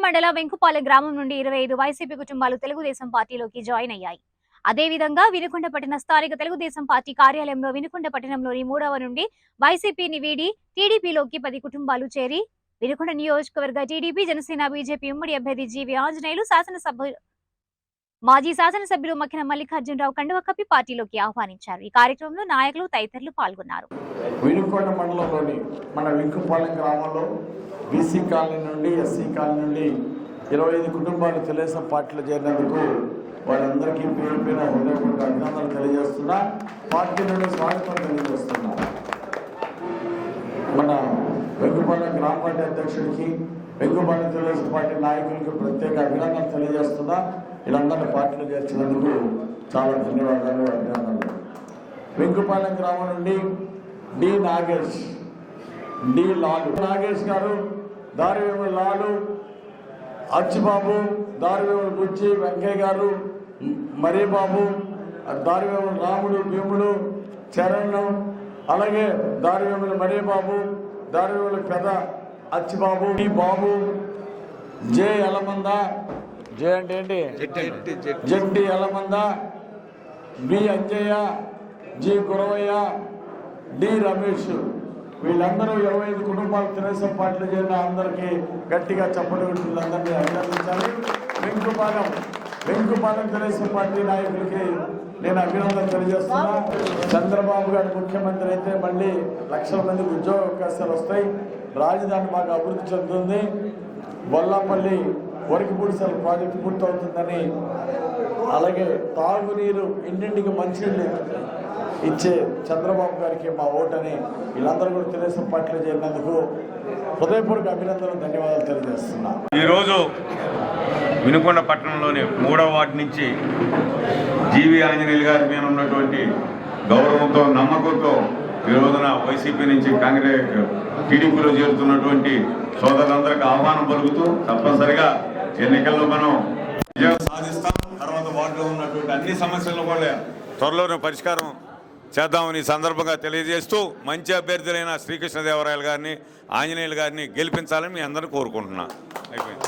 మండల వెంకుపాలెం గ్రామం నుండి 25 వైసీపీ కుటుంబాలు తెలుగుదేశం పార్టీలోకి జాయిన్ అయ్యాయి. అదేవిధంగా వినుకొండ పట్టణ స్థానిక తెలుగుదేశం పార్టీ కార్యాలయంలో వినుకొండ పట్టణంలోని 3వ నుండి వైసీపీని వీడి టీడీపీలోకి 10 కుటుంబాలు చేరి వినుకొండ నియోజకవర్గ టీడీపీ, జనసేన, బీజేపీ ఉమ్మడి అభ్యర్థి జీవి ఆంజనేయులు మాజీ శాసనసభ్యులు మక్కిన మల్లికార్జునరావు కండువ కప్పి పార్టీలోకి ఆహ్వానించారు. ఈ కార్యక్రమంలో నాయకులు తదితరులు పాల్గొన్నారు. వినుకొండ మండలంలోని మన వెంకుపాలెం గ్రామంలో బీసీ కాలనీ నుండి ఎస్సీ కాలనీ నుండి 25 కుటుంబాలు తెలుగుదేశం పార్టీలో చేరినందుకు వాళ్ళందరికీ పేరు పేరు హృదయపూర్వక అభినందనలు తెలియజేస్తున్నా, పార్టీ నుండి స్వాగతం తెలియజేస్తున్నా. మన వెంకుపాలెం గ్రామ పార్టీ అధ్యక్షుడికి, వెంకుపాలెం తెలుగుదేశం పార్టీ నాయకులకి ప్రత్యేక అభినందనలు తెలియజేస్తున్నా. వీళ్ళందరినీ పార్టీలో చేర్చినందుకు చాలా ధన్యవాదాలు, అభినందనలు. వెంకుపాలెం గ్రామం నుండి డి నాగేష్ గారు, దారివేముల లాలు, అచ్చిబాబు, దారివేముల బుచ్చి, వెంకయ్య గారు, మరీబాబు, దారివేముల రాముడు, భీముడు, చరణ్, అలాగే దారివేముల మరీబాబు, దారివేముల పెద అచ్చిబాబు, డి బాబు, జే ఎలమంద, జే అంటే ఏంటి, Jetti Elamanda, B Anjaiah, G Guravaiah, D Ramesh, వీళ్ళందరూ 25 కుటుంబాలు తెలుగుదేశం పార్టీలో చేరిన అందరికీ గట్టిగా చప్పట్లు కొట్టి వీళ్ళందరినీ అభినందించాలి. వెంకుపాలెం తెలుగుదేశం పార్టీ నాయకులకి నేను అభినందన తెలియజేస్తున్నా. చంద్రబాబు గారు ముఖ్యమంత్రి అయితే మళ్ళీ లక్షల మందికి ఉద్యోగ అవకాశాలు వస్తాయి, రాజధాని మాకు అభివృద్ధి చెందుతుంది, బొల్లాపల్లి వరకిపూడిసల ప్రాజెక్టు పూర్తవుతుందని, అలాగే తాగునీరు ఇంటింటికి మంచినీళ్ళు ఇచ్చే చంద్రబాబు గారికి మా ఓటని వీళ్ళందరూ కూడా తెలుగుదేశం పార్టీలో చేరినందుకు హృదయపూర్వక అభినందనలు, ధన్యవాదాలు తెలియజేస్తున్నా. ఈరోజు వినుకొండ పట్టణంలోని 3వ వార్డు నుంచి జీవి ఆంజనేయులు గారి మీద ఉన్నటువంటి గౌరవంతో, నమ్మకంతో ఈ రోజున వైసీపీ నుంచి టీడీపీలో చేరుతున్నటువంటి సోదరులందరికీ ఆహ్వానం పలుకుతూ తప్పనిసరిగా ఎన్నికల్లో మనం విజయం సాధిస్తాం. తర్వాత వార్డులో ఉన్నటువంటి అన్ని సమస్యలను కూడా త్వరలోనే పరిష్కారం చేద్దామని సందర్భంగా తెలియజేస్తూ మంచి అభ్యర్థులైన శ్రీకృష్ణదేవరాయలు గారిని, ఆంజనేయులు గారిని గెలిపించాలని మీ అందరూ కోరుకుంటున్నా. అయిపోయింది.